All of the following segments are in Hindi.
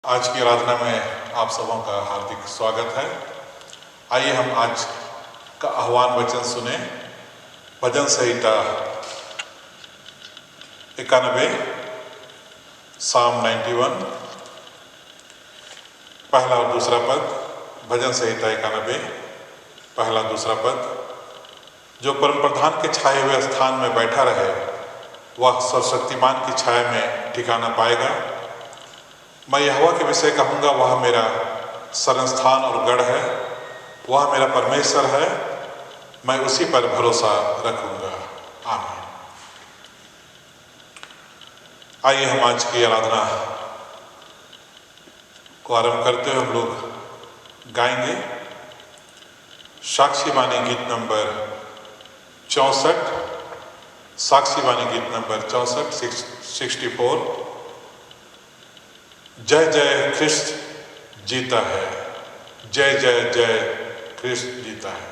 आज की आराधना में आप सबों का हार्दिक स्वागत है। आइए हम आज का आह्वान वचन सुने। भजन संहिता 91 साम 91 पहला और दूसरा पद। भजन संहिता 91 पहला दूसरा पद। जो परम प्रधान के छाए हुए स्थान में बैठा रहे वह सर्वशक्तिमान की छाया में ठिकाना पाएगा। मैं यहोवा के विषय कहूँगा, वह मेरा शरणस्थान और गढ़ है, वह मेरा परमेश्वर है, मैं उसी पर भरोसा रखूँगा। आमीन। आइए हम आज की आराधना को आरंभ करते हुए हम लोग गाएंगे साक्षी वाणी गीत नंबर 64। साक्षी वाणी गीत नंबर 64। जय जय ख्रिस्त जीता है, जय जय जय ख्रिस्त जीता है।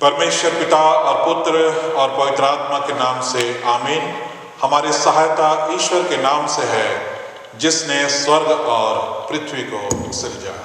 परमेश्वर पिता और पुत्र और पवित्र आत्मा के नाम से आमीन। हमारी सहायता ईश्वर के नाम से है जिसने स्वर्ग और पृथ्वी को सृजा।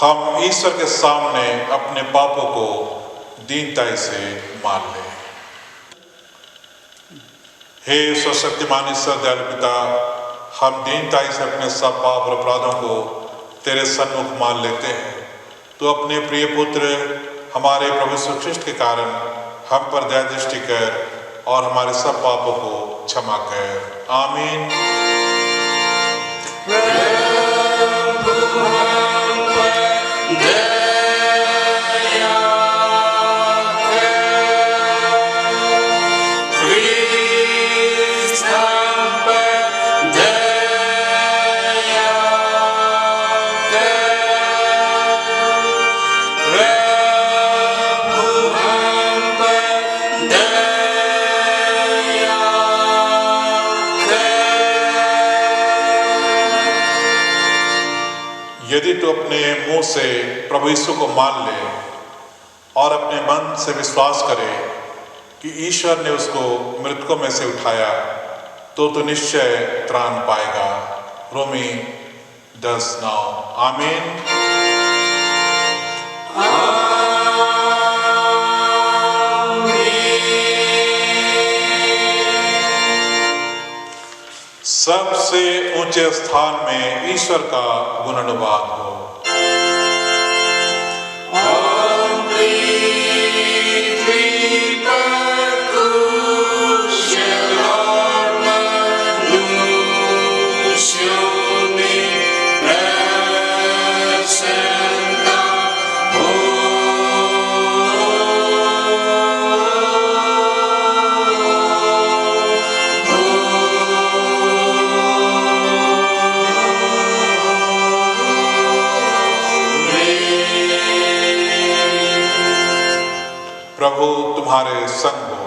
हम ईश्वर के सामने अपने पापों को दीनताई से मान लें। हे सर्वशक्तिमान ईश्वर दयालु पिता, हम दीनताई से अपने सब पाप और अपराधों को तेरे सन्मुख मान लेते हैं। तो अपने प्रिय पुत्र हमारे प्रभु यीशु ख्रिस्त के कारण हम पर दया दृष्टि कर और हमारे सब पापों को क्षमा कर। आमीन। यदि तू अपने मुंह से प्रभु यीशु को मान ले और अपने मन से विश्वास करे कि ईश्वर ने उसको मृतकों में से उठाया, तो तू निश्चय त्राण पाएगा। रोमी 10:9। आमीन। सबसे ऊंचे स्थान में ईश्वर का गुणानुवाद हो। प्रभु तुम्हारे संग हो।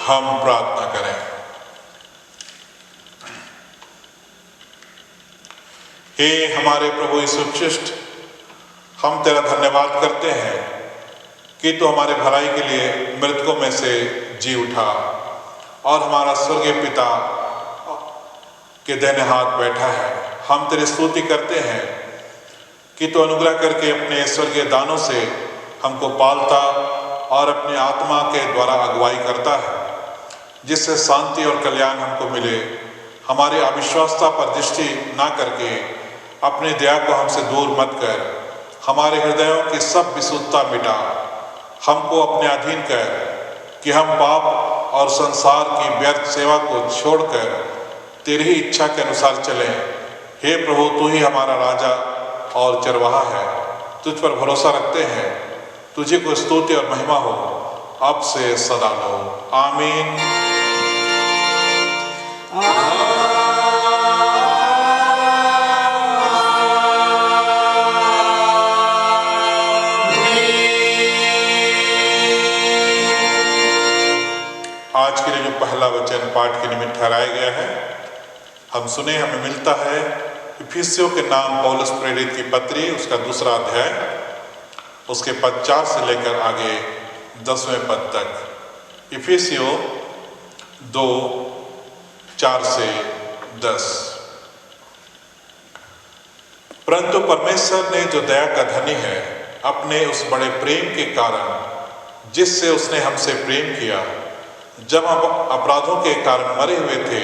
हम प्रार्थना करें। हे हमारे प्रभु यीशु ख्रिस्ट, हम तेरा धन्यवाद करते हैं कि तू हमारे भलाई के लिए मृतकों में से जी उठा और हमारा स्वर्गीय पिता के दाहिने हाथ बैठा है। हम तेरी स्तुति करते हैं कि तू अनुग्रह करके अपने स्वर्गीय दानों से हमको पालता और अपने आत्मा के द्वारा अगुवाई करता है, जिससे शांति और कल्याण हमको मिले। हमारी अविश्वासता पर दृष्टि ना करके अपनी दया को हमसे दूर मत कर, हमारे हृदयों की सब विशुद्धता मिटा, हमको अपने अधीन कर कि हम पाप और संसार की व्यर्थ सेवा को छोड़कर तेरी ही इच्छा के अनुसार चलें। हे प्रभु, तू ही हमारा राजा और चरवाहा है। तुझ पर भरोसा रखते हैं। तुझे को स्तुति और महिमा हो अब से सदा लो। आमीन। आज के लिए जो पहला वचन पाठ के निमित्त ठहराया गया है, हम सुने, हमें मिलता है इफिसियों के नाम पौलुस प्रेरित की पत्री, उसका 2 अध्याय, उसके पद 4 से लेकर आगे 10वें पद तक। इफिसियों 2:4 से 10। परंतु परमेश्वर ने जो दया का धनी है, अपने उस बड़े प्रेम के कारण जिससे उसने हमसे प्रेम किया, जब हम अपराधों के कारण मरे हुए थे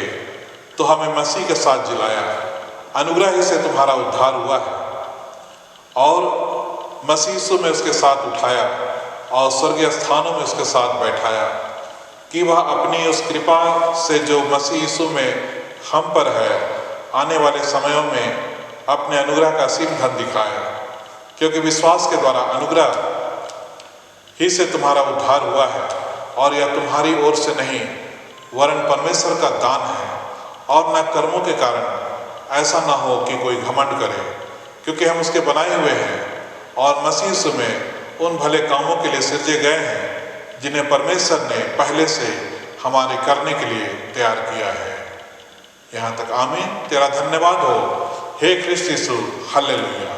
तो हमें मसीह के साथ जिलाया। अनुग्रह ही से तुम्हारा उद्धार हुआ है और मसीह यीशु में उसके साथ उठाया और स्वर्गीय स्थानों में उसके साथ बैठाया, कि वह अपनी उस कृपा से जो मसीह यीशु में हम पर है, आने वाले समयों में अपने अनुग्रह का असीम धन दिखाया। क्योंकि विश्वास के द्वारा अनुग्रह ही से तुम्हारा उद्धार हुआ है, और यह तुम्हारी ओर से नहीं वरन परमेश्वर का दान है, और न कर्मों के कारण, ऐसा न हो कि कोई घमंड करे। क्योंकि हम उसके बनाए हुए हैं और मसीह यीशु में उन भले कामों के लिए सृजे गए हैं जिन्हें परमेश्वर ने पहले से हमारे करने के लिए तैयार किया है। यहाँ तक। आमीन। तेरा धन्यवाद हो हे ख्रिस्त यीशु। हालेलुया।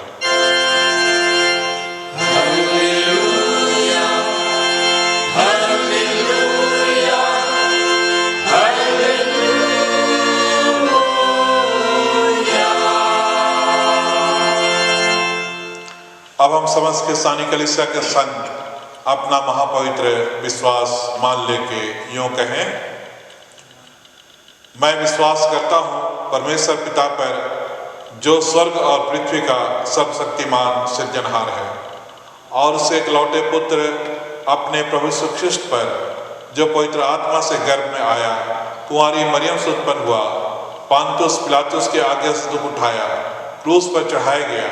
अब हम समस्त क्रिस्तानी कलीसिया के संग अपना महापवित्र विश्वास मान लेके यूं कहें, मैं विश्वास करता हूँ परमेश्वर पिता पर जो स्वर्ग और पृथ्वी का सर्वशक्तिमान सृजनहार है, और उसे इकलौते पुत्र अपने प्रभु यीशु ख्रिस्ट पर जो पवित्र आत्मा से गर्भ में आया, कुंवारी मरियम से उत्पन्न हुआ, पांतुस पिलातुस के आज्ञा से दुख उठाया, क्रूस पर चढ़ाया गया,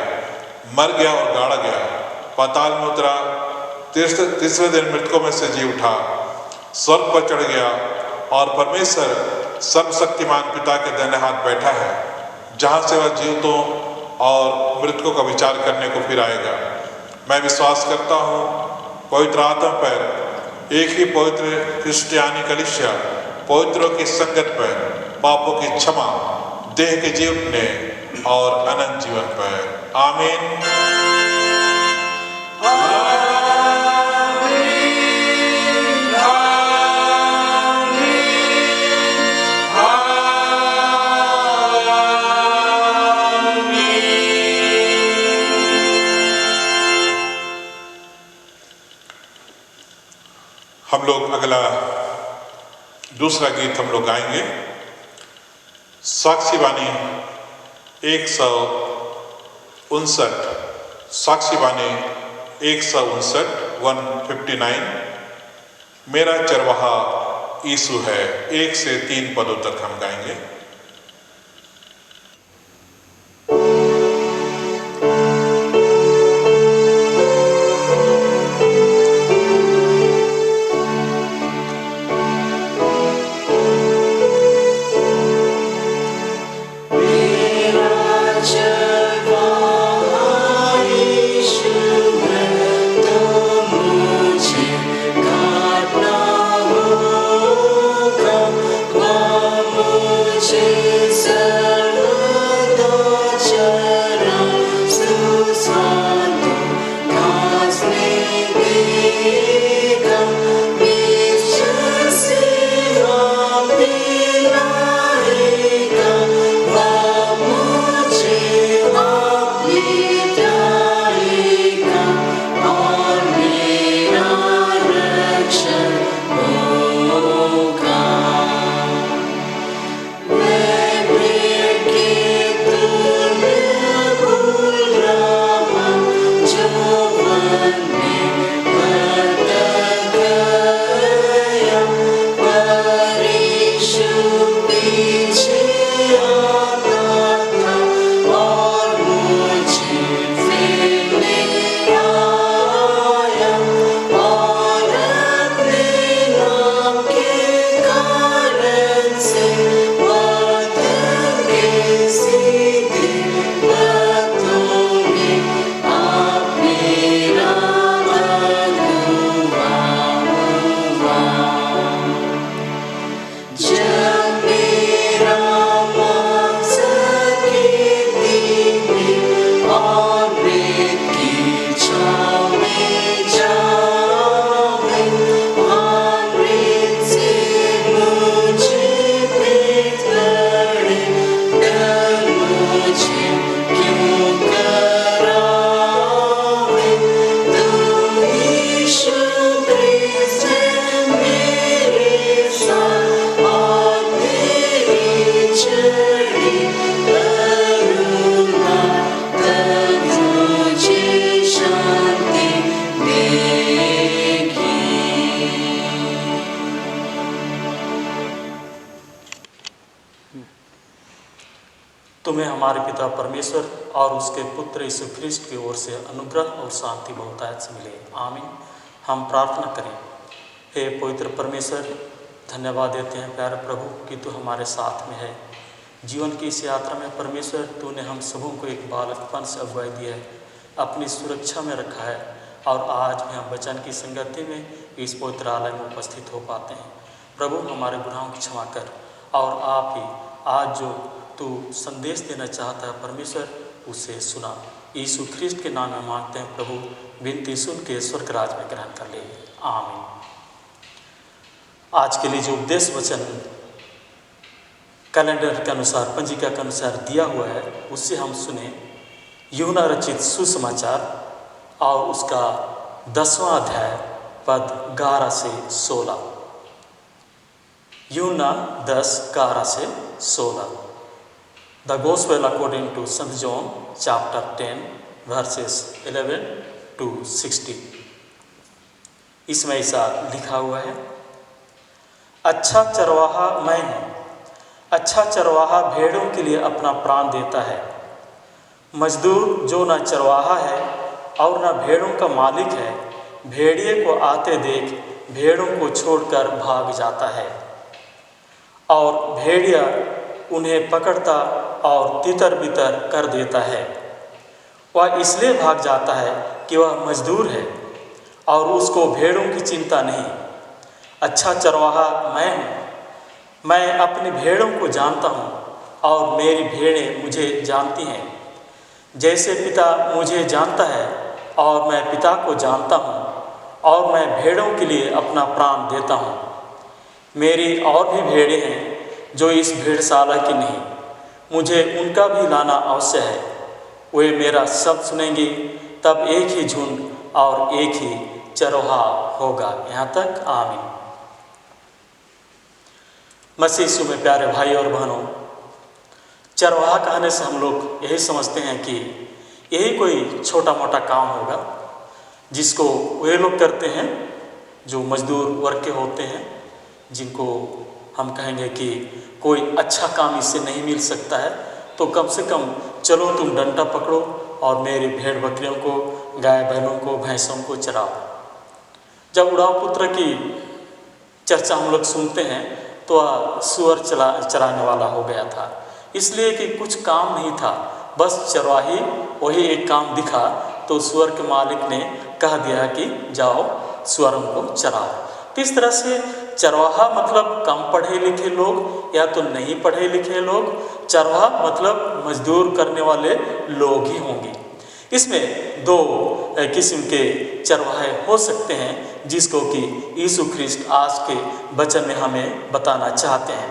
मर गया और गाड़ा गया, पाताल में उतरा, तीसरे दिन मृतकों में से जी उठा, स्वर्ग पर चढ़ गया और परमेश्वर सर्वशक्तिमान पिता के दाहिने हाथ बैठा है, जहाँ से वह जीवितों और मृतकों का विचार करने को फिर आएगा। मैं विश्वास करता हूँ पवित्र आत्मा पर, एक ही पवित्र क्रिस्टियानी कलीसिया, पवित्रों की संगत पर, पापों की क्षमा, देह के जी उठने और अनंत जीवन पर। आमीन। हम लोग अगला दूसरा गीत हम लोग गाएंगे, साक्षी बानी 159, साक्षी बानी 159, मेरा चरवाहा यीशु है। 1 से 3 पदों तक हम गाएंगे। तुम्हें हमारे पिता परमेश्वर और उसके पुत्र यीशु ख्रिस्ट की ओर से अनुग्रह और शांति बहुतायत से मिले। आमीन। हम प्रार्थना करें। हे पवित्र परमेश्वर, धन्यवाद देते हैं प्यारे प्रभु कि तू हमारे साथ में है। जीवन की इस यात्रा में परमेश्वर तूने हम सबों को एक बालकपन से अगुवाई दी है, अपनी सुरक्षा में रखा है, और आज भी हम वचन की संगति में इस पवित्र आलय में उपस्थित हो पाते हैं। प्रभु, हमारे गुनाहों की क्षमा कर, और आप ही आज जो तू संदेश देना चाहता है परमेश्वर, उसे सुना। यीशु ख्रिस्ट के नाम में मांगते हैं प्रभु, विनती सुन के स्वर्ग राज में ग्रहण कर ले। आमीन। आज के लिए जो उपदेश वचन कैलेंडर के अनुसार, पंजिका के अनुसार दिया हुआ है, उससे हम सुने यूहन्ना रचित सुसमाचार और उसका 10वां अध्याय पद 11 से 16। यूहन्ना 10:11 से 16। The gospel according to Saint John chapter 10 verses 11 to 16। इसमें ऐसा लिखा हुआ है, अच्छा चरवाहा मैं हूँ। अच्छा चरवाहा भेड़ों के लिए अपना प्राण देता है। मजदूर जो न चरवाहा है और न भेड़ों का मालिक है, भेड़िए को आते देख भेड़ों को छोड़कर भाग जाता है और भेड़िया उन्हें पकड़ता और तितर बितर कर देता है। वह इसलिए भाग जाता है कि वह मजदूर है और उसको भेड़ों की चिंता नहीं। अच्छा चरवाहा मैं हूँ। मैं अपनी भेड़ों को जानता हूँ और मेरी भेड़ें मुझे जानती हैं। जैसे पिता मुझे जानता है और मैं पिता को जानता हूँ और मैं भेड़ों के लिए अपना प्राण देता हूँ। मेरी और भी भेड़ें हैं जो इस भेड़शाला की नहीं, मुझे उनका भी लाना अवश्य है। वे मेरा शब्द सुनेंगे, तब एक ही झुंड और एक ही चरवाहा होगा। यहाँ तक आमीन। मसीह यीशु में प्यारे भाई और बहनों, चरवाहा कहने से हम लोग यही समझते हैं कि यही कोई छोटा मोटा काम होगा जिसको वे लोग करते हैं जो मजदूर वर्ग के होते हैं, जिनको हम कहेंगे कि कोई अच्छा काम इससे नहीं मिल सकता है, तो कम से कम चलो तुम डंडा पकड़ो और मेरी भेड़ बकरियों को, गाय बैलों को, भैंसों को चराओ। जब उड़ाव पुत्र की चर्चा हम लोग सुनते हैं तो वह सुअर चराने वाला हो गया था, इसलिए कि कुछ काम नहीं था, बस चरवाही वही एक काम दिखा तो सुअर के मालिक ने कह दिया कि जाओ सुअरों को चराओ। तो इस तरह से चरवाहा मतलब कम पढ़े लिखे लोग या तो नहीं पढ़े लिखे लोग, चरवाहा मतलब मजदूर करने वाले लोग ही होंगे। इसमें दो किस्म के चरवाहे हो सकते हैं जिसको कि यीशु ख्रिस्त आज के वचन में हमें बताना चाहते हैं।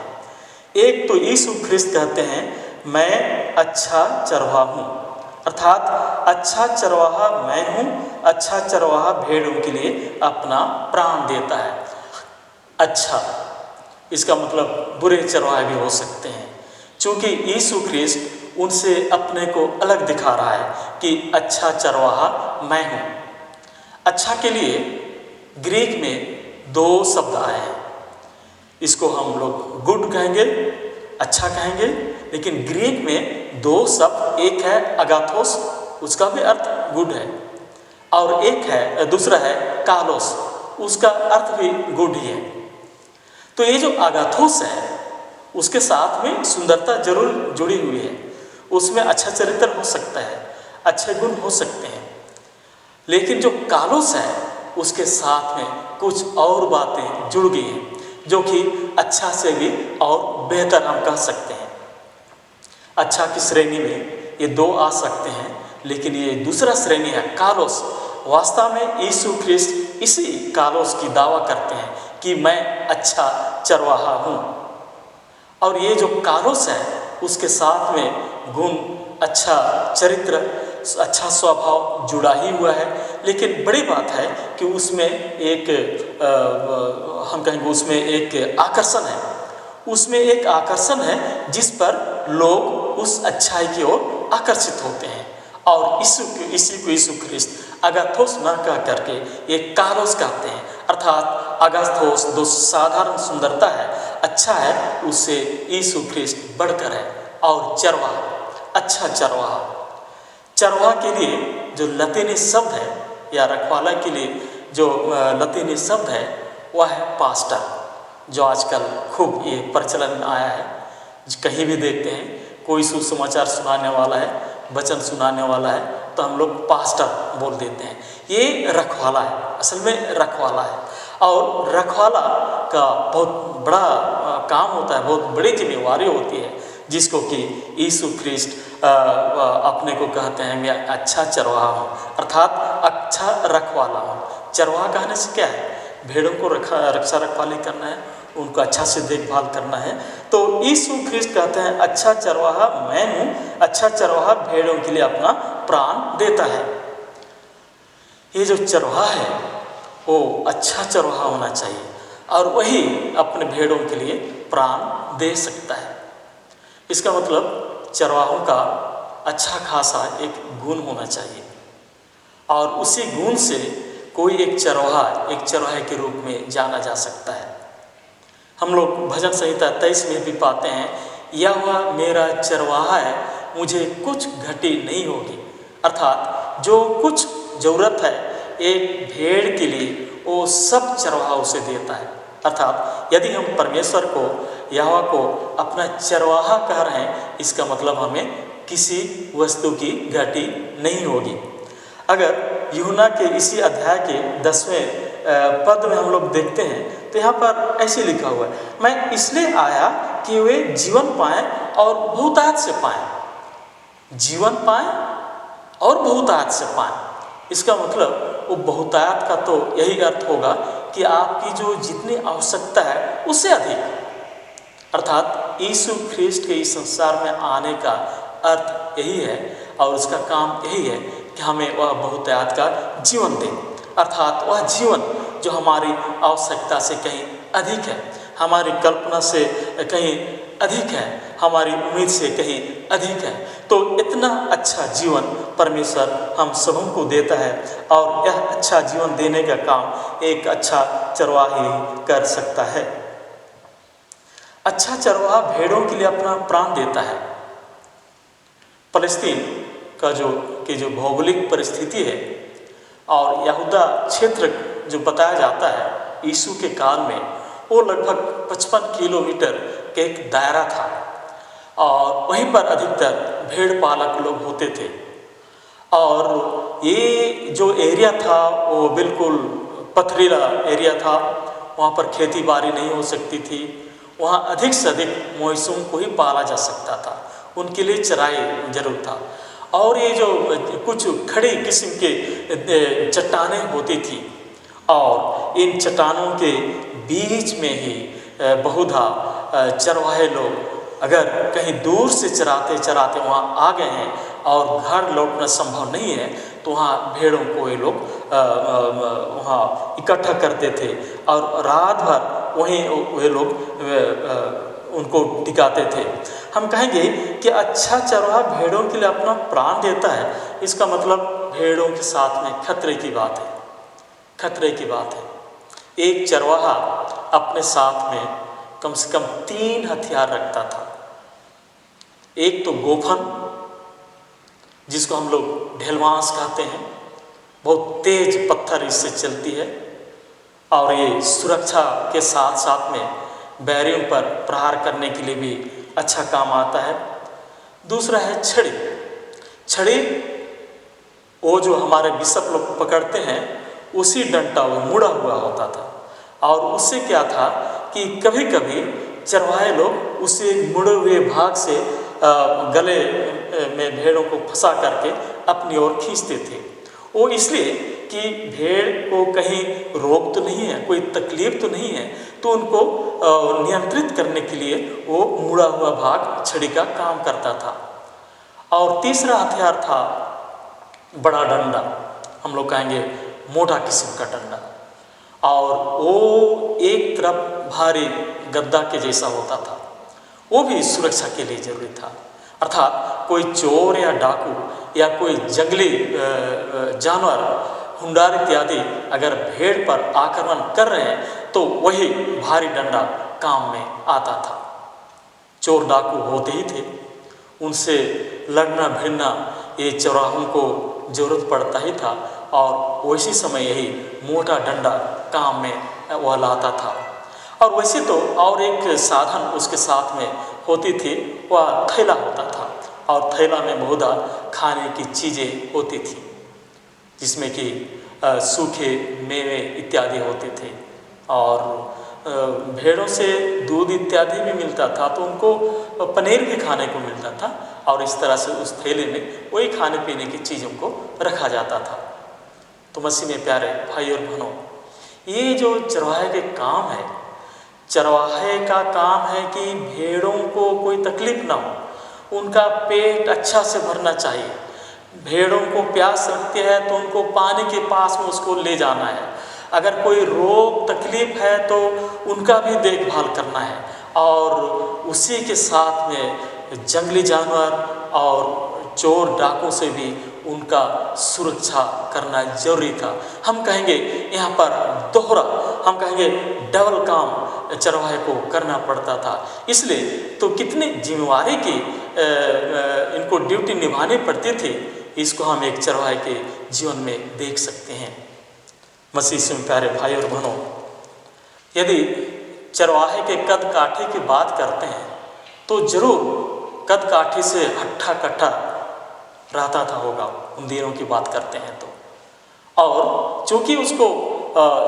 एक तो यीशु ख्रिस्त कहते हैं मैं अच्छा चरवाहा हूँ, अर्थात अच्छा चरवाहा मैं हूँ। अच्छा चरवाहा भेड़ों के लिए अपना प्राण देता है। अच्छा, इसका मतलब बुरे चरवाहे भी हो सकते हैं, क्योंकि यीशु ख्रिस्त उनसे अपने को अलग दिखा रहा है कि अच्छा चरवाहा मैं हूँ। अच्छा के लिए ग्रीक में दो शब्द आए हैं। इसको हम लोग गुड कहेंगे, अच्छा कहेंगे, लेकिन ग्रीक में दो शब्द, एक है अगाथोस, उसका भी अर्थ गुड है, और एक है दूसरा है कालोस, उसका अर्थ भी गुड ही है। तो ये जो अगाथोस है उसके साथ में सुंदरता जरूर जुड़ी हुई है, उसमें अच्छा चरित्र हो सकता है, अच्छे गुण हो सकते हैं, लेकिन जो कालोस है उसके साथ में कुछ और बातें जुड़ गई हैं जो कि अच्छा से भी और बेहतर हम कह सकते हैं। अच्छा की श्रेणी में ये दो आ सकते हैं, लेकिन ये दूसरा श्रेणी है कालोस। वास्तव में यीशु ख्रिस्त इसी कालोस की दावा करते हैं कि मैं अच्छा चरवाहा हूँ, और ये जो कालोस है उसके साथ में गुण, अच्छा चरित्र, अच्छा स्वभाव जुड़ा ही हुआ है। लेकिन बड़ी बात है कि उसमें एक हम कहेंगे उसमें एक आकर्षण है, उसमें एक आकर्षण है जिस पर लोग उस अच्छाई की ओर आकर्षित होते हैं, और इसी को यीशु ख्रिस्त अगाथोस न कह करके एक कालोस कहते हैं। अर्थात अगाथोस जो साधारण सुंदरता है, अच्छा है, उससे यीशु ख्रिस्त बढ़कर है। और चरवाहा, अच्छा चरवाहा, चरवाहा के लिए जो लतीनी शब्द है या रखवाला के लिए जो लतीनी शब्द है वह है पास्टर, जो आजकल खूब ये प्रचलन में आया है। कहीं भी देखते हैं कोई सुसमाचार सुनाने वाला है, वचन सुनाने वाला है, तो हम लोग पास्टर बोल देते हैं। ये रखवाला है, असल में रखवाला है, और रखवाला का बहुत बड़ा काम होता है, बहुत बड़ी जिम्मेवारी होती है, जिसको कि यीशु ख्रिस्त अपने को कहते हैं मैं अच्छा चरवाहा हूँ, अर्थात अच्छा रखवाला हूँ। चरवाहा कहने से क्या है? भेड़ों को रक्षा रखवाली करना है, उनको अच्छा से देखभाल करना है। तो यीशु ख्रिस्त कहते हैं अच्छा चरवाहा मैं हूँ, अच्छा चरवाहा भेड़ों के लिए अपना प्राण देता है। ये जो चरवाहा है वो अच्छा चरवाहा होना चाहिए और वही अपने भेड़ों के लिए प्राण दे सकता है। इसका मतलब चरवाहों का अच्छा खासा एक गुण होना चाहिए और उसी गुण से कोई एक चरवाहे के रूप में जाना जा सकता है। हम लोग भजन संहिता 23 में भी पाते हैं, यहोवा मेरा चरवाहा है, मुझे कुछ घटी नहीं होगी। अर्थात जो कुछ ज़रूरत है एक भेड़ के लिए वो सब चरवाहा उसे देता है। अर्थात यदि हम परमेश्वर को, यहोवा को अपना चरवाहा कह रहे हैं, इसका मतलब हमें किसी वस्तु की घटी नहीं होगी। अगर यूहन्ना के इसी अध्याय के 10वें पद में हम लोग देखते हैं तो यहाँ पर ऐसे लिखा हुआ है, मैं इसलिए आया कि वे जीवन पाएं और बहुतायत से पाएं। जीवन पाएं और बहुतायत से पाएं, इसका मतलब वो बहुतायत का तो यही अर्थ होगा कि आपकी जो जितनी आवश्यकता है उससे अधिक। अर्थात यीशु ख्रिस्ट के इस संसार में आने का अर्थ यही है और उसका काम यही है कि हमें वह बहुतायत का जीवन दे। अर्थात वह जीवन जो हमारी आवश्यकता से कहीं अधिक है, हमारी कल्पना से कहीं अधिक है, हमारी उम्मीद से कहीं अधिक है। तो इतना अच्छा जीवन परमेश्वर हम सबों को देता है और यह अच्छा जीवन देने का काम एक अच्छा चरवाही कर सकता है। अच्छा चरवाहा भेड़ों के लिए अपना प्राण देता है। फलस्तीन का जो भौगोलिक परिस्थिति है और यहूदा क्षेत्र जो बताया जाता है यीशु के काल में, वो लगभग 55 किलोमीटर के एक दायरा था और वहीं पर अधिकतर भेड़ पालक लोग होते थे। और ये जो एरिया था वो बिल्कुल पथरीला एरिया था, वहाँ पर खेती बाड़ी नहीं हो सकती थी, वहाँ अधिक से अधिक मवेशियों को ही पाला जा सकता था, उनके लिए चराई जरूर था। और ये जो कुछ खड़ी किस्म के चट्टानें होती थी और इन चट्टानों के बीच में ही बहुधा चरवाहे लोग अगर कहीं दूर से चराते चराते वहाँ आ गए हैं और घर लौटना संभव नहीं है तो वहाँ भेड़ों को ये लोग वहाँ इकट्ठा करते थे और रात भर वहीं वे लोग उनको टिकाते थे। हम कहेंगे कि अच्छा चरवाहा भेड़ों के लिए अपना प्राण देता है, इसका मतलब भेड़ों के साथ में खतरे की बात है, खतरे की बात है। एक चरवाहा अपने साथ में कम से कम 3 हथियार रखता था। एक तो गोफन, जिसको हम लोग ढेलवांस कहते हैं, बहुत तेज पत्थर इससे चलती है और ये सुरक्षा के साथ साथ में बैरियों पर प्रहार करने के लिए भी अच्छा काम आता है। दूसरा है छड़ी। छड़ी वो जो हमारे बिशप लोग पकड़ते हैं उसी डंटा वो मुड़ा हुआ होता था और उससे क्या था कि कभी कभी चरवाहे लोग उसे मुड़े हुए भाग से गले में भेड़ों को फंसा करके अपनी ओर खींचते थे। वो इसलिए कि भेड़ को कहीं रोग तो नहीं है, कोई तकलीफ तो नहीं है, तो उनको नियंत्रित करने के लिए वो मुड़ा हुआ भाग छड़ी का काम करता था। और तीसरा हथियार था बड़ा डंडा, हम लोग कहेंगे मोटा किस्म का डंडा, और वो एक तरफ भारी गद्दा के जैसा होता था, वो भी सुरक्षा के लिए जरूरी था। अर्थात कोई चोर या डाकू या कोई जंगली जानवर, हुंडार इत्यादि अगर भेड़ पर आक्रमण कर रहे हैं तो वही भारी डंडा काम में आता था। चोर डाकू होते ही थे, उनसे लड़ना भिड़ना ये चौराहों को जरूरत पड़ता ही था और उसी समय यही मोटा डंडा काम में वह लाता था। और वैसे तो और एक साधन उसके साथ में होती थी, वह थैला होता था और थैला में बहुधा खाने की चीज़ें होती थी जिसमें कि सूखे मेवे इत्यादि होते थे और भेड़ों से दूध इत्यादि भी मिलता था, तो उनको पनीर भी खाने को मिलता था और इस तरह से उस थैले में वही खाने पीने की चीज़ों को रखा जाता था। तो मसीह में प्यारे भाई और बहनों, ये जो चरवाहे के काम है, चरवाहे का काम है कि भेड़ों को कोई तकलीफ ना हो, उनका पेट अच्छा से भरना चाहिए। भेड़ों को प्यास लगती है तो उनको पानी के पास में उसको ले जाना है, अगर कोई रोग तकलीफ है तो उनका भी देखभाल करना है, और उसी के साथ में जंगली जानवर और चोर डाकों से भी उनका सुरक्षा करना जरूरी था। हम कहेंगे यहाँ पर दोहरा, हम कहेंगे डबल काम चरवाहे को करना पड़ता था। इसलिए तो कितनी जिम्मेवारी की इनको ड्यूटी निभानी पड़ती थी, इसको हम एक चरवाहे के जीवन में देख सकते हैं। मसीह में प्यारे भाई और बहनों, यदि चरवाहे के कद काठी की बात करते हैं तो जरूर कद काठी से हट्ठा कट्ठा रहता था होगा, उन दिनों की बात करते हैं तो। और चूंकि उसको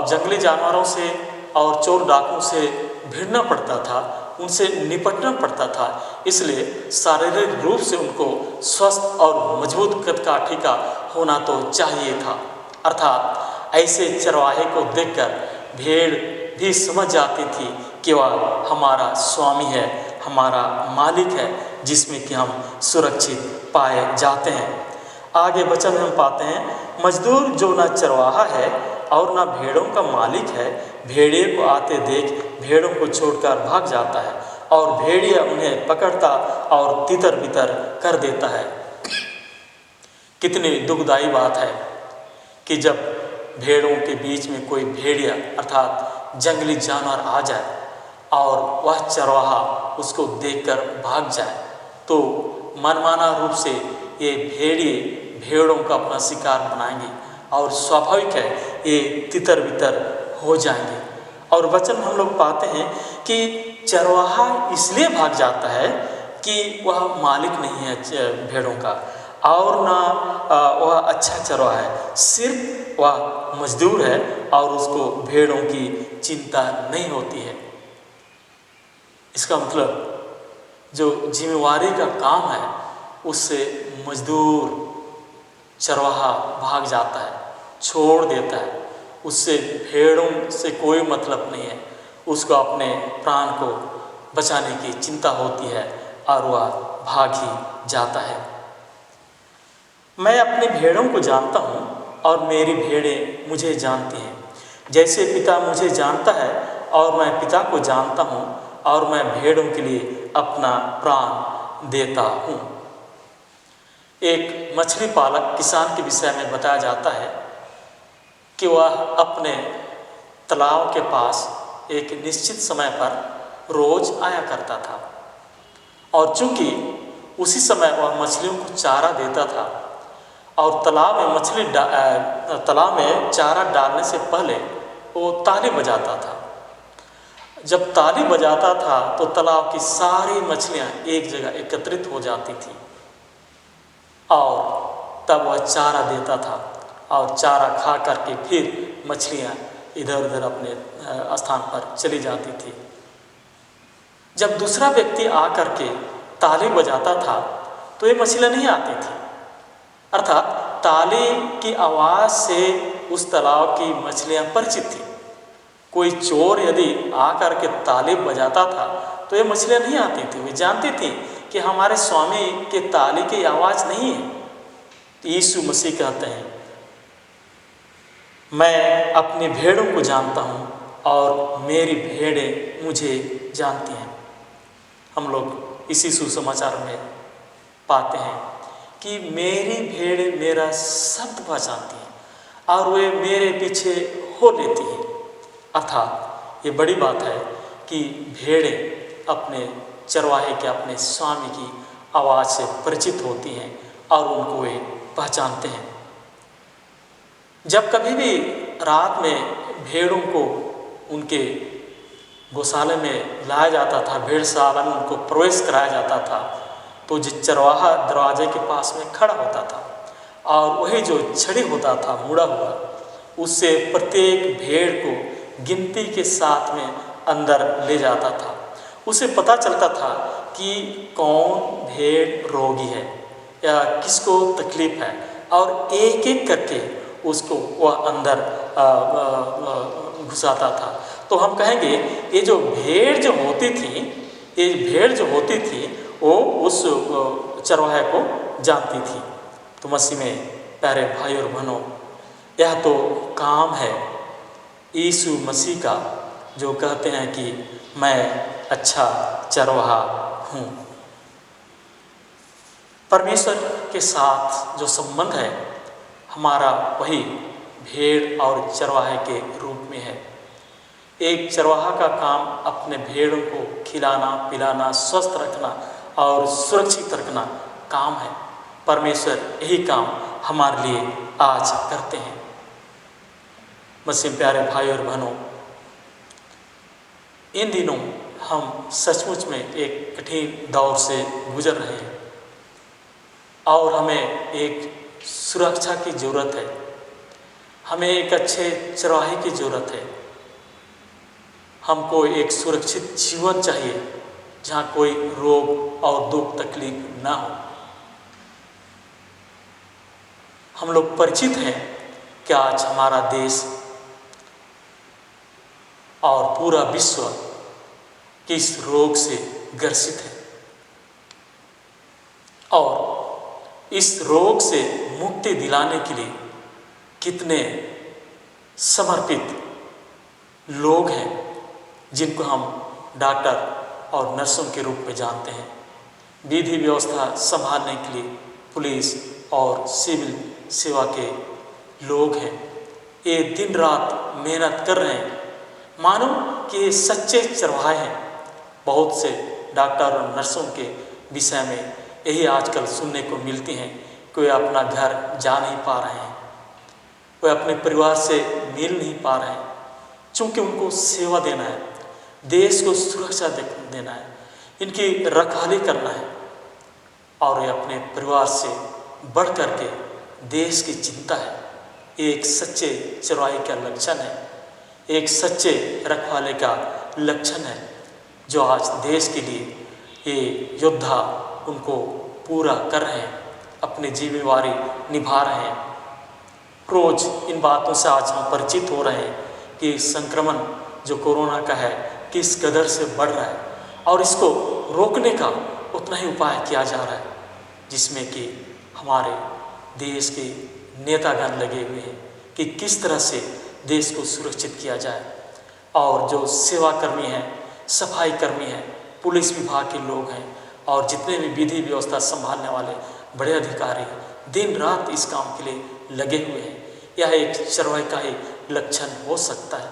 जंगली जानवरों से और चोर डाकुओं से भिड़ना पड़ता था, उनसे निपटना पड़ता था, इसलिए शारीरिक रूप से उनको स्वस्थ और मजबूत कदकाठी का होना तो चाहिए था। अर्थात ऐसे चरवाहे को देखकर भेड़ भी समझ जाती थी कि वह हमारा स्वामी है, हमारा मालिक है, जिसमें कि हम सुरक्षित पाए जाते हैं। आगे वचन में हम पाते हैं, मजदूर जो ना चरवाहा है और ना भेड़ों का मालिक है, भेड़िए को आते देख भेड़ों को छोड़कर भाग जाता है, और भेड़िया उन्हें पकड़ता और तितर बितर कर देता है। कितनी दुखदाई बात है कि जब भेड़ों के बीच में कोई भेड़िया अर्थात जंगली जानवर आ जाए और वह चरवाहा उसको देखकर भाग जाए, तो मनमाना रूप से ये भेड़िए भेड़ों का अपना शिकार बनाएंगे और स्वाभाविक है ये तितर बितर हो जाएंगे। और वचन हम लोग पाते हैं कि चरवाहा इसलिए भाग जाता है कि वह मालिक नहीं है भेड़ों का, और ना वह अच्छा चरवाहा है, सिर्फ वह मजदूर है और उसको भेड़ों की चिंता नहीं होती है। इसका मतलब जो जिम्मेवारी का काम है उससे मजदूर चरवाहा भाग जाता है, छोड़ देता है, उससे भेड़ों से कोई मतलब नहीं है, उसको अपने प्राण को बचाने की चिंता होती है और वह भाग ही जाता है। मैं अपनी भेड़ों को जानता हूँ और मेरी भेड़ें मुझे जानती हैं, जैसे पिता मुझे जानता है और मैं पिता को जानता हूँ, और मैं भेड़ों के लिए अपना प्राण देता हूँ। एक मछली पालक किसान के विषय में बताया जाता है कि वह अपने तालाब के पास एक निश्चित समय पर रोज आया करता था, और चूंकि उसी समय वह मछलियों को चारा देता था, और तालाब में चारा डालने से पहले वो ताली बजाता था। जब ताली बजाता था तो तालाब की सारी मछलियां एक जगह एकत्रित हो जाती थी, और तब वह चारा देता था, और चारा खा करके फिर मछलियां इधर उधर अपने स्थान पर चली जाती थी। जब दूसरा व्यक्ति आकर के ताली बजाता था तो ये मछलियां नहीं आती थी, अर्थात ताली की आवाज़ से उस तालाब की मछलियां परिचित थी। कोई चोर यदि आकर के ताली बजाता था तो ये मछलियां नहीं आती थी, वे जानती थी कि हमारे स्वामी के ताली की आवाज़ नहीं है। यीशु मसीह कहते हैं, मैं अपनी भेड़ों को जानता हूँ और मेरी भेड़ें मुझे जानती हैं। हम लोग इसी सुसमाचार में पाते हैं कि मेरी भेड़ें मेरा शब्द पहचानती हैं और वे मेरे पीछे हो लेती हैं। अर्थात ये बड़ी बात है कि भेड़ें अपने चरवाहे के, अपने स्वामी की आवाज़ से परिचित होती हैं और उनको वे पहचानते हैं। जब कभी भी रात में भेड़ों को उनके गौशाले में लाया जाता था, भेड़शाला में उनको प्रवेश कराया जाता था, तो जो चरवाहा दरवाजे के पास में खड़ा होता था और वही जो छड़ी होता था मुड़ा हुआ, उससे प्रत्येक भेड़ को गिनती के साथ में अंदर ले जाता था। उसे पता चलता था कि कौन भेड़ रोगी है या किसको तकलीफ है, और एक एक करके उसको वह अंदर घुसाता था। तो हम कहेंगे ये भेड़ जो होती थी वो उस चरवाहे को जानती थी। तो मसीह में प्यारे भाई और बहनों, यह तो काम है यीशु मसीह का जो कहते हैं कि मैं अच्छा चरवाहा हूँ। परमेश्वर के साथ जो संबंध है हमारा वही भेड़ और चरवाहे के रूप में है। एक चरवाहा का काम अपने भेड़ों को खिलाना, पिलाना, स्वस्थ रखना और सुरक्षित रखना काम है। परमेश्वर यही काम हमारे लिए आज करते हैं। मसीह प्यारे भाई और बहनों, इन दिनों हम सचमुच में एक कठिन दौर से गुजर रहे हैं और हमें एक सुरक्षा की ज़रूरत है। हमें एक अच्छे चरवाहे की ज़रूरत है। हमको एक सुरक्षित जीवन चाहिए जहाँ कोई रोग और दुख तकलीफ ना हो। हम लोग परिचित हैं कि आज हमारा देश और पूरा विश्व किस रोग से ग्रसित है और इस रोग से मुक्ति दिलाने के लिए कितने समर्पित लोग हैं जिनको हम डॉक्टर और नर्सों के रूप में जानते हैं। विधि व्यवस्था संभालने के लिए पुलिस और सिविल सेवा के लोग हैं। ये दिन रात मेहनत कर रहे हैं, मानो कि ये सच्चे चरवाहे हैं। बहुत से डॉक्टर और नर्सों के विषय में यही आजकल सुनने को मिलती हैं कि वे अपना घर जा नहीं पा रहे हैं, वे अपने परिवार से मिल नहीं पा रहे हैं, चूँकि उनको सेवा देना है, देश को सुरक्षा देना है, इनकी रखवाली करना है और ये अपने परिवार से बढ़ कर के देश की चिंता है। एक सच्चे चरवाहे का लक्षण है, एक सच्चे रखवाले का लक्षण है जो आज देश के लिए ये योद्धा उनको पूरा कर रहे हैं, अपनी जिम्मेवारी निभा रहे हैं। रोज़ इन बातों से आज हम परिचित हो रहे हैं कि संक्रमण जो कोरोना का है किस कदर से बढ़ रहा है और इसको रोकने का उतना ही उपाय किया जा रहा है, जिसमें कि हमारे देश के नेतागण लगे हुए हैं कि किस तरह से देश को सुरक्षित किया जाए। और जो सेवा कर्मी हैं, सफाई कर्मी हैं, पुलिस विभाग के लोग हैं और जितने भी विधि व्यवस्था संभालने वाले बड़े अधिकारी दिन रात इस काम के लिए लगे हुए हैं। यह एक चरवाहे का ही लक्षण हो सकता है।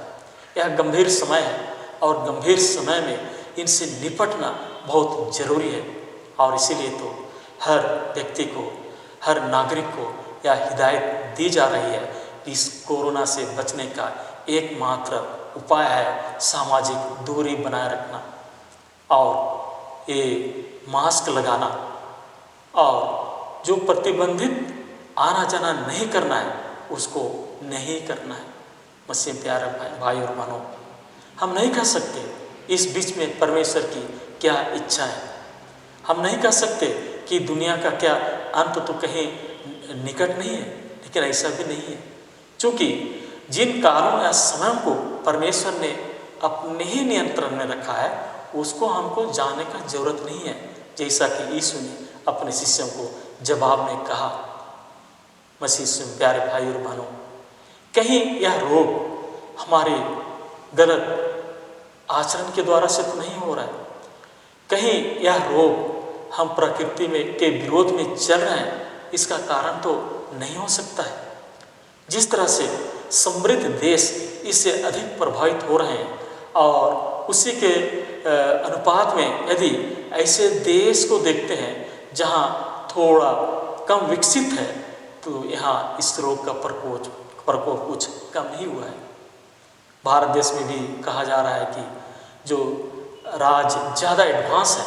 यह गंभीर समय है और गंभीर समय में इनसे निपटना बहुत ज़रूरी है और इसीलिए तो हर व्यक्ति को, हर नागरिक को यह हिदायत दी जा रही है कि इस कोरोना से बचने का एकमात्र उपाय है सामाजिक दूरी बनाए रखना और ये मास्क लगाना और जो प्रतिबंधित आना जाना नहीं करना है उसको नहीं करना है। मसीह प्यारे भाई और बहनों, हम नहीं कह सकते इस बीच में परमेश्वर की क्या इच्छा है। हम नहीं कह सकते कि दुनिया का क्या अंत तो कहीं निकट नहीं है, लेकिन ऐसा भी नहीं है, क्योंकि जिन कालों या समय को परमेश्वर ने अपने ही नियंत्रण में रखा है उसको हमको जानने का जरूरत नहीं है। जैसा कि यीशु ने अपने शिष्यों को जवाब में कहा। मसीह प्यारे भाई और बहनों, कहीं यह रोग हमारे गलत आचरण के द्वारा से तो नहीं हो रहा है, कहीं यह रोग हम प्रकृति में के विरोध में चल रहे हैं, इसका कारण तो नहीं हो सकता है। जिस तरह से समृद्ध देश इससे अधिक प्रभावित हो रहे हैं और उसी के अनुपात में यदि ऐसे देश को देखते हैं जहां थोड़ा कम विकसित है तो यहाँ इस रोग का प्रकोप कुछ कम ही हुआ है। भारत देश में भी कहा जा रहा है कि जो राज्य ज़्यादा एडवांस है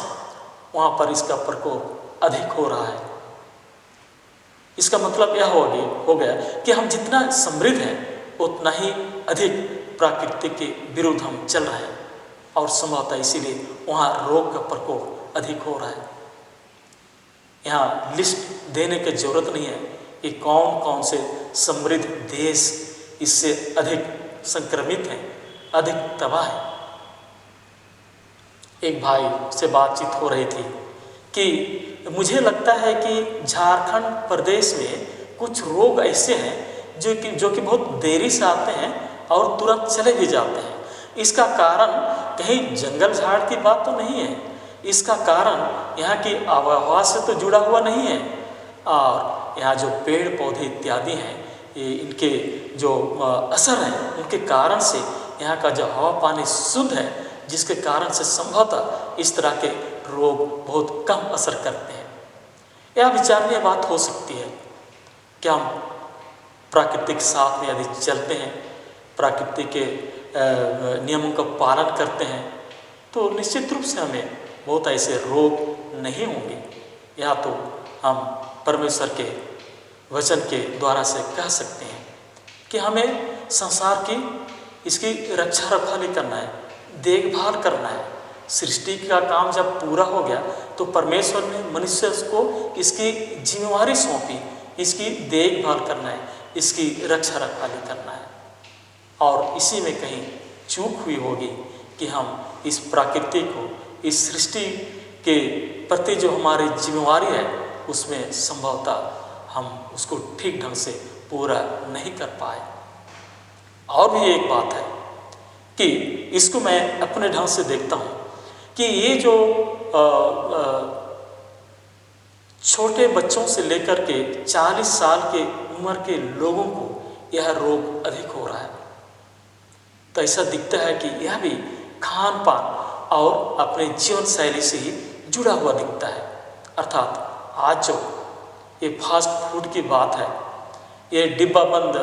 वहाँ पर इसका प्रकोप अधिक हो रहा है। इसका मतलब यह हो गया कि हम जितना समृद्ध हैं उतना ही अधिक प्रकृति के विरुद्ध हम चल रहे हैं और संभवतः इसीलिए वहाँ रोग का प्रकोप अधिक हो रहा है। यहाँ लिस्ट देने की जरूरत नहीं है कि कौन कौन से समृद्ध देश इससे अधिक संक्रमित हैं, अधिक तबाह है। एक भाई से बातचीत हो रही थी कि मुझे लगता है कि झारखंड प्रदेश में कुछ रोग ऐसे हैं जो कि बहुत देरी से आते हैं और तुरंत चले भी जाते हैं। इसका कारण कहीं जंगल झाड़ की बात तो नहीं है, इसका कारण यहाँ की आबोहवा से तो जुड़ा हुआ नहीं है। और यहाँ जो पेड़ पौधे इत्यादि हैं, ये इनके जो असर हैं, उनके कारण से यहाँ का जो हवा पानी शुद्ध है, जिसके कारण से संभवतः इस तरह के रोग बहुत कम असर करते हैं। यह विचारणीय बात हो सकती है कि हम प्राकृतिक साथ में यदि चलते हैं, प्रकृति के नियमों का पालन करते हैं, तो निश्चित रूप से हमें बहुत ऐसे रोग नहीं होंगे। या तो हम परमेश्वर के वचन के द्वारा से कह सकते हैं कि हमें संसार की इसकी रक्षा रखवाली करना है, देखभाल करना है। सृष्टि का काम जब पूरा हो गया तो परमेश्वर ने मनुष्य को इसकी जिम्मेवारी सौंपी, इसकी देखभाल करना है, इसकी रक्षा रखवाली करना है। और इसी में कहीं चूक हुई होगी कि हम इस प्रकृति को, इस सृष्टि के प्रति जो हमारी जिम्मेवारी है, उसमें संभवतः हम उसको ठीक ढंग से पूरा नहीं कर पाए। और भी एक बात है कि इसको मैं अपने ढंग से देखता हूँ कि ये जो छोटे बच्चों से लेकर के 40 साल के उम्र के लोगों को यह रोग अधिक हो रहा है। तो ऐसा दिखता है कि यह भी खान पान और अपने जीवन शैली से ही जुड़ा हुआ दिखता है। अर्थात आज जो ये फास्ट फूड की बात है, ये डिब्बाबंद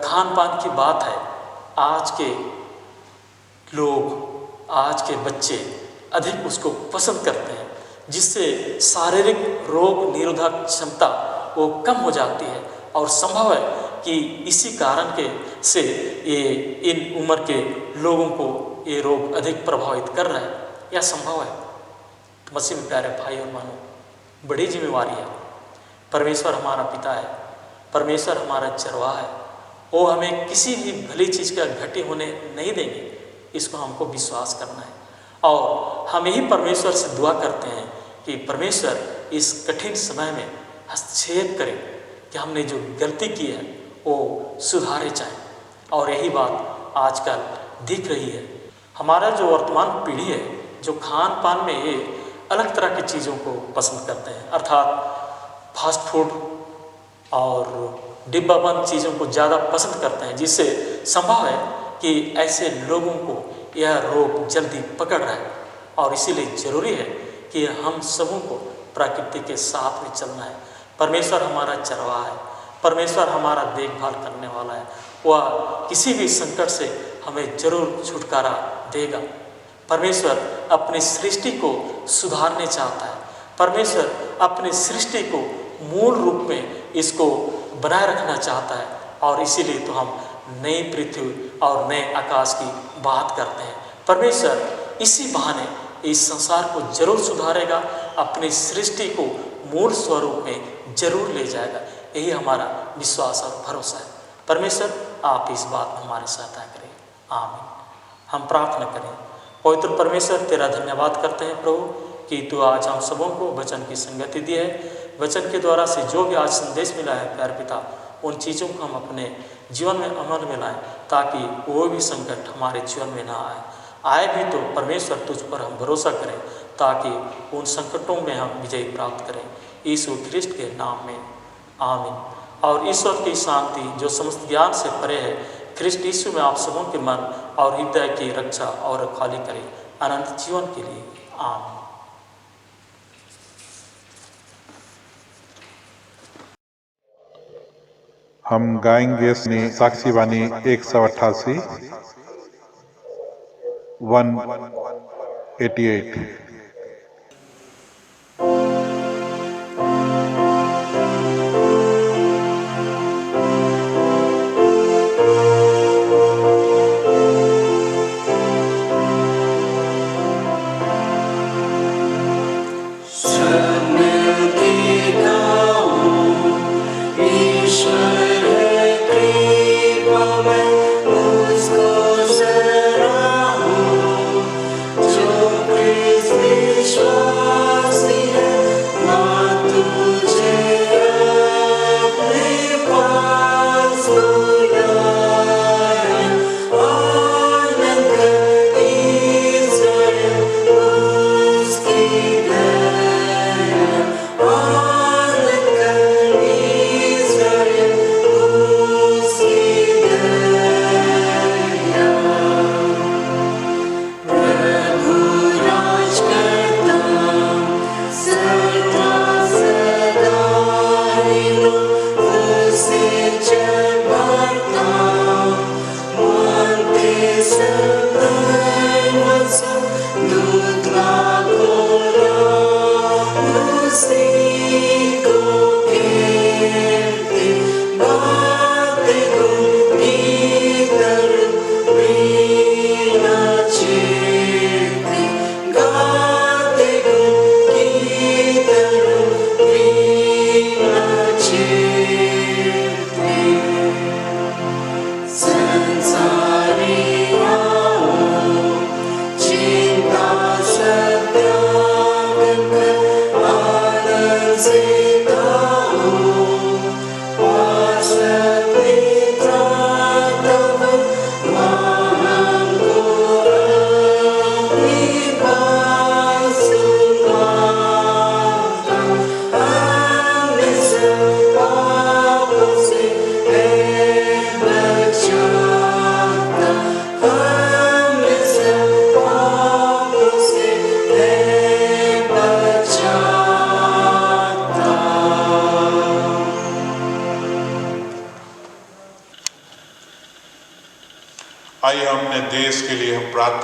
खान पान की बात है, आज के लोग, आज के बच्चे अधिक उसको पसंद करते हैं, जिससे शारीरिक रोग निरोधक क्षमता वो कम हो जाती है। और संभव है कि इसी कारण के से ये इन उम्र के लोगों को ये रोग अधिक प्रभावित कर रहा है। यह संभव है। तो मसीह में प्यारे भाई और बहनों, बड़ी जिम्मेवारी है। परमेश्वर हमारा पिता है, परमेश्वर हमारा चरवाहा है, वो हमें किसी भी भली चीज़ का घटी होने नहीं देंगे। इसको हमको विश्वास करना है और हम यही परमेश्वर से दुआ करते हैं कि परमेश्वर इस कठिन समय में हस्तक्षेप करे कि हमने जो गलती की है वो सुधारे जाए। और यही बात आजकल दिख रही है। हमारा जो वर्तमान पीढ़ी है, जो खान पान में ये अलग तरह की चीज़ों को पसंद करते हैं, अर्थात फास्ट फूड और डिब्बाबंद चीज़ों को ज़्यादा पसंद करते हैं, जिससे संभव है कि ऐसे लोगों को यह रोग जल्दी पकड़ रहा है। और इसीलिए ज़रूरी है कि हम सबों को प्रकृति के साथ में चलना है। परमेश्वर हमारा चरवाहा है, परमेश्वर हमारा देखभाल करने वाला है। वह किसी भी संकट से हमें जरूर छुटकारा देगा। परमेश्वर अपनी सृष्टि को सुधारने चाहता है। परमेश्वर अपनी सृष्टि को मूल रूप में इसको बनाए रखना चाहता है। और इसीलिए तो हम नई पृथ्वी और नए आकाश की बात करते हैं। परमेश्वर इसी बहाने इस संसार को जरूर सुधारेगा, अपनी सृष्टि को मूल स्वरूप में जरूर ले जाएगा। यही हमारा विश्वास और भरोसा है। परमेश्वर आप इस बात में हमारी सहायता करें। आमीन। हम प्रार्थना करें। पवित्र परमेश्वर, तेरा धन्यवाद करते हैं प्रभु कि तू आज हम सबों को वचन की संगति दी है। वचन के द्वारा से जो भी आज संदेश मिला है प्यारे पिता, उन चीज़ों को हम अपने जीवन में अमल में लाएं, ताकि वो भी संकट हमारे जीवन में ना आए भी तो परमेश्वर तुझ पर हम भरोसा करें, ताकि उन संकटों में हम विजय प्राप्त करें। यीशु ख्रिस्ट के नाम में आमीन। और ईश्वर की शांति जो समस्त ज्ञान से परे है, ख्रिस्ट यीशु में आप सबों के मन और हृदय की रक्षा और रखवाली करे अनंत जीवन के लिए। आमीन। हम गाएंगे अपनी साक्षी वाणी 188 188। Christ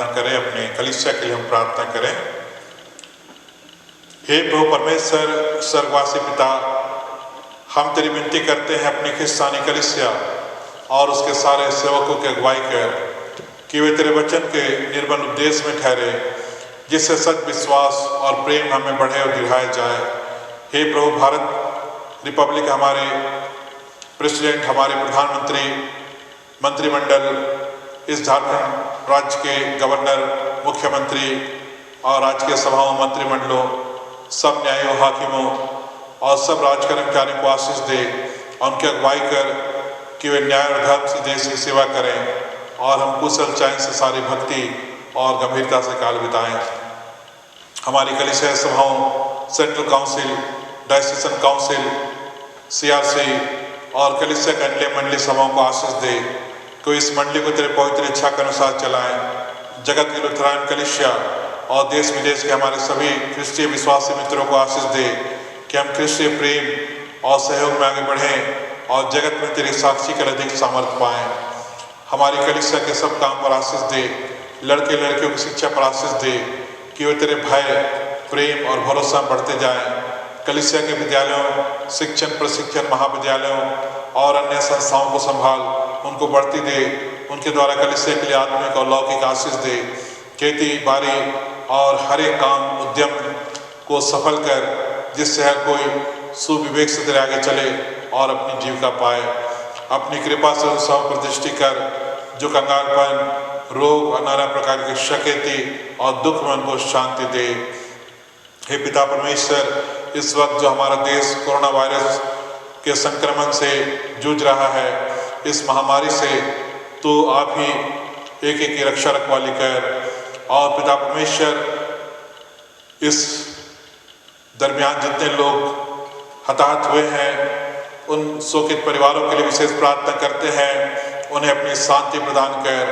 प्रार्थना करें, अपने कलीसिया के लिए हम प्रार्थना करें। हे प्रभु परमेश्वर स्वर्गवासी पिता, हम तेरी विनती करते हैं अपनी ख्रिस्तानी कलीसिया और उसके सारे सेवकों की अगुवाई कर कि वे तेरे वचन के निर्मल उद्देश्य में ठहरे, जिससे सच विश्वास और प्रेम हमें बढ़े और दिखाया जाए। हे प्रभु, भारत रिपब्लिक, हमारे प्रेसिडेंट, हमारे प्रधानमंत्री, मंत्रिमंडल, इस झारखंड राज्य के गवर्नर, मुख्यमंत्री और राज्य के सभाओं, मंत्रिमंडलों, सब न्यायियों, हाकिमों और सब राज कर्मचारियों को आशीष दे और उनकी अगुवाई कर कि वे न्याय और धर्म से देश की सेवा करें और हम कुशल चैन से सारी भक्ति और गंभीरता से काल बिताएं। हमारी कलीसिया सभाओं, सेंट्रल काउंसिल, डायसेशन काउंसिल, CRC और कलीसिया के अन्य मंडली सभाओं को आशीष दे कि इस मंडली को तेरे पवित्र इच्छा के अनुसार चलाएं। जगत की लुथरान कलीसिया और देश विदेश के हमारे सभी क्रिस्तीय विश्वासी मित्रों को आशीष दे कि हम क्रिस्तीय प्रेम और सहयोग में आगे बढ़ें और जगत में तेरी साक्षी के अधिक सामर्थ्य पाएं। हमारी कलीसिया के सब काम पर आशीष दे, लड़के लड़कियों की शिक्षा पर आशीष दे कि वे तेरे भय, प्रेम और भरोसा बढ़ते जाएं। कलीसिया के विद्यालयों, शिक्षण, प्रशिक्षण, महाविद्यालयों और अन्य संस्थाओं को संभाल, उनको बढ़ती दे, उनके द्वारा कलीसिया के लिए आत्मिक और लौकिक आशीष दे। खेती बाड़ी और हर एक काम, उद्यम को सफल कर, जिससे हर कोई सुविवेक से तेरे आगे चले और अपनी जीविका पाए। अपनी कृपा से उन सब पर दृष्टि कर जो कंगालपन, रोग और नाना प्रकार की शकेती और दुख में उनको शांति दे। हे पिता परमेश्वर, इस वक्त जो हमारा देश कोरोना वायरस के संक्रमण से जूझ रहा है, इस महामारी से तो आप ही एक एक की रक्षा रखवाली कर। और पिता परमेश्वर, इस दरमियान जितने लोग हताहत हुए हैं, उन शोकित परिवारों के लिए विशेष प्रार्थना करते हैं, उन्हें अपनी शांति प्रदान कर।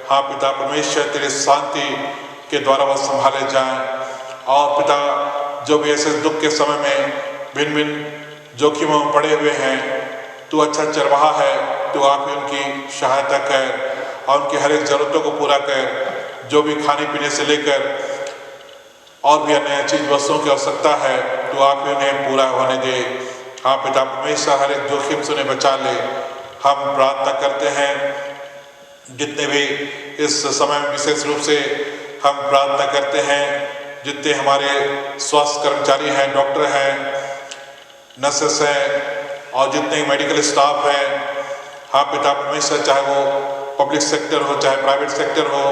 हाँ पिता परमेश्वर, तेरी शांति के द्वारा वह संभाले जाएं। और पिता, जो भी ऐसे दुख के समय में भिन्न भिन्न जोखिमों में पड़े हुए हैं, तू अच्छा चरवाहा है, तू आप ही उनकी सहायता कर और उनकी हर एक जरूरतों को पूरा कर। जो भी खाने पीने से लेकर और भी अन्य चीज वस्तुओं की आवश्यकता है, तो आप ही उन्हें पूरा होने दे। हाँ पिता परमेश्वर, हर एक जोखिम से उन्हें बचा ले। हम प्रार्थना करते हैं जितने भी इस समय में विशेष रूप से हम प्रार्थना करते हैं, जितने हमारे स्वास्थ्य कर्मचारी हैं, डॉक्टर हैं, नर्सेस हैं और जितने मेडिकल स्टाफ हैं, हाँ पिता परमेश्वर, चाहे वो पब्लिक सेक्टर हो चाहे प्राइवेट सेक्टर हो,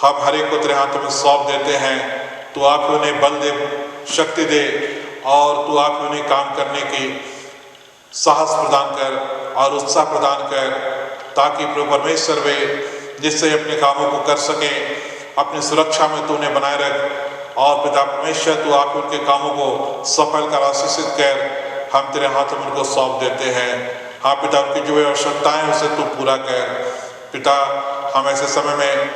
हम हर एक को तेरे हाथों में सौंप देते हैं। तो आप उन्हें बल दे, शक्ति दे और तू आप उन्हें काम करने की साहस प्रदान कर और उत्साह प्रदान कर, ताकि प्रभु परमेश्वर वे जिससे अपने कामों को कर सकें, अपनी सुरक्षा में तू उन्हें बनाए रख। और पिता परमेश्वर, तू आप उनके कामों को सफल कर, आशीषित कर। हम तेरे हाथों में उनको सौंप देते हैं। हाँ पिता, उनकी जो आवश्यकताएं उसे तू पूरा कर। पिता, हम ऐसे समय में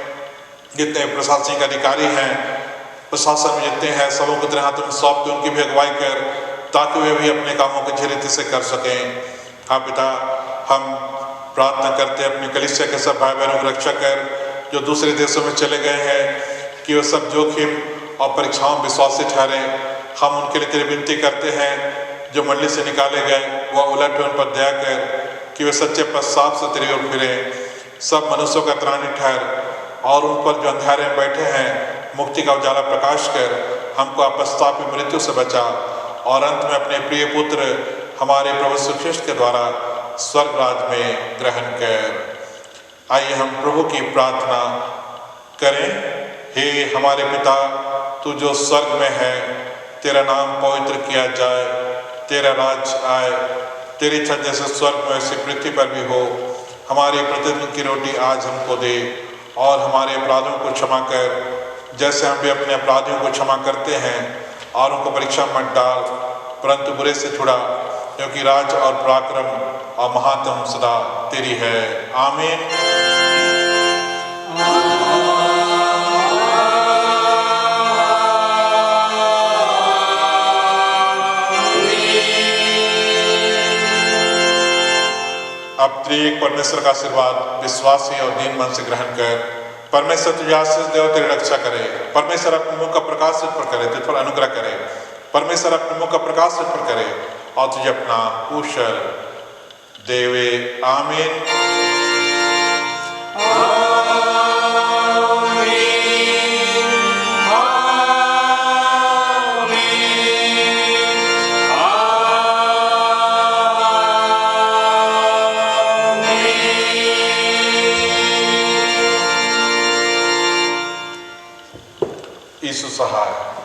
जितने प्रशासनिक अधिकारी हैं, प्रशासन में जितने हैं, सबों को तेरे हाथों में सौंप के उनकी भी अगुवाई कर, ताकि वे भी अपने कामों को धीरे से कर सकें। हाँ पिता, हम प्रार्थना करते हैं अपनी कलीसिया के सब भाई बहनों की रक्षा कर, जो दूसरे देशों में चले गए हैं, कि वे सब जोखिम और परीक्षाओं में विश्वासी ठहरे। हम उनके लिए तेरी विनती करते हैं, जो मंडली से निकाले गए वह उलट उन पर दया कर, कि वे सच्चे पश्चाताप से तेरी ओर फिरें। सब मनुष्यों का त्राणी ठहर और उन पर जो अंधेरे में बैठे हैं, मुक्ति का उजाला प्रकाश कर। हमको अपस्तापी मृत्यु से बचा और अंत में अपने प्रिय पुत्र हमारे प्रभु यीशु ख्रिस्त के द्वारा स्वर्ग राज में ग्रहण कर। आइए हम प्रभु की प्रार्थना करें। हे हमारे पिता, तू जो स्वर्ग में है, तेरा नाम पवित्र किया जाए, तेरा राज आए, तेरी इच्छा जैसे स्वर्ग में वैसे पृथ्वी पर भी हो। हमारी प्रतिदिन की रोटी आज हमको दे और हमारे अपराधों को क्षमा कर, जैसे हम भी अपने अपराधियों को क्षमा करते हैं। और उनको परीक्षा मत डाल, परंतु बुरे से छुड़ा, क्योंकि राज और पराक्रम और महात्म सदा तेरी है। आमीन। अब त्रिएक परमेश्वर का आशीर्वाद विश्वासी और दीन मन से ग्रहण कर। परमेश्वर तुझे आशीष दे और तेरी रक्षा करे। परमेश्वर अपने मुंह का प्रकाश तुझ पर करे, तुझ पर अनुग्रह करे। परमेश्वर अपने मुंह का प्रकाश तुझ पर करे और तुझे अपना कुशल देवे। आमीन। यीशु सहाय।